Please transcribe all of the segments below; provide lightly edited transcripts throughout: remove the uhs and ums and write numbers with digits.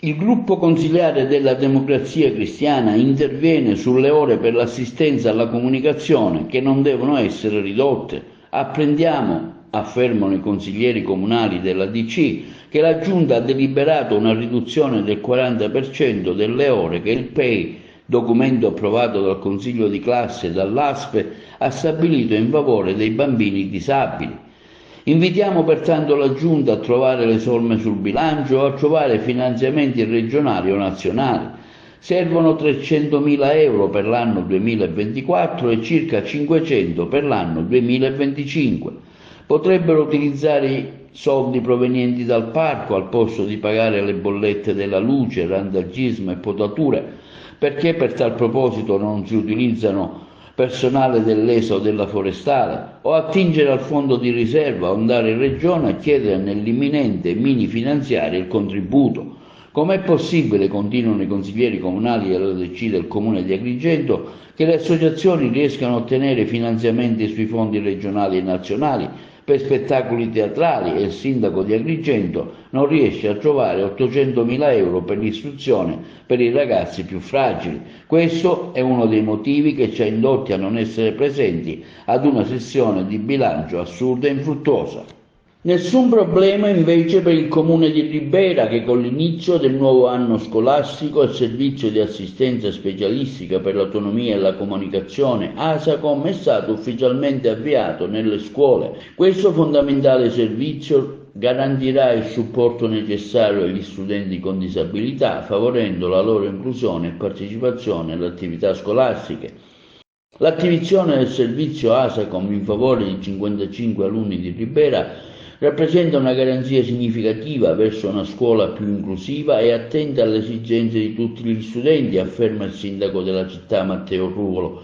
Il gruppo consiliare della Democrazia Cristiana interviene sulle ore per l'assistenza alla comunicazione che non devono essere ridotte. Apprendiamo, affermano i consiglieri comunali della DC, che la Giunta ha deliberato una riduzione del 40% delle ore che il PEI, documento approvato dal Consiglio di classe e dall'ASPE, ha stabilito in favore dei bambini disabili. Invitiamo pertanto la Giunta a trovare le somme sul bilancio o a trovare finanziamenti regionali o nazionali. Servono 300.000 euro per l'anno 2024 e circa 500 per l'anno 2025. Potrebbero utilizzare i soldi provenienti dal parco al posto di pagare le bollette della luce, randagismo e potature. Perché per tal proposito non si utilizzano personale dell'ESA o della forestale, o attingere al fondo di riserva o andare in regione a chiedere nell'imminente mini finanziaria il contributo. Com'è possibile, continuano i consiglieri comunali dell'ADC del comune di Agrigento, che le associazioni riescano a ottenere finanziamenti sui fondi regionali e nazionali per spettacoli teatrali e il sindaco di Agrigento non riesce a trovare 800.000 euro per l'istruzione per i ragazzi più fragili? Questo è uno dei motivi che ci ha indotti a non essere presenti ad una sessione di bilancio assurda e infruttuosa. Nessun problema invece per il comune di Ribera, che con l'inizio del nuovo anno scolastico il servizio di assistenza specialistica per l'autonomia e la comunicazione ASACOM è stato ufficialmente avviato nelle scuole. Questo fondamentale servizio garantirà il supporto necessario agli studenti con disabilità, favorendo la loro inclusione e partecipazione alle attività scolastiche. L'attivazione del servizio ASACOM in favore di 55 alunni di Ribera rappresenta una garanzia significativa verso una scuola più inclusiva e attenta alle esigenze di tutti gli studenti, afferma il sindaco della città Matteo Ruvolo.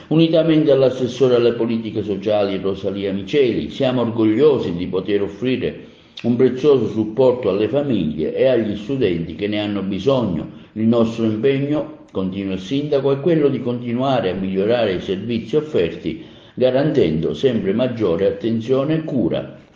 Unitamente all'assessore alle politiche sociali Rosalia Miceli, siamo orgogliosi di poter offrire un prezioso supporto alle famiglie e agli studenti che ne hanno bisogno. Il nostro impegno, continua il sindaco, è quello di continuare a migliorare i servizi offerti, garantendo sempre maggiore attenzione e cura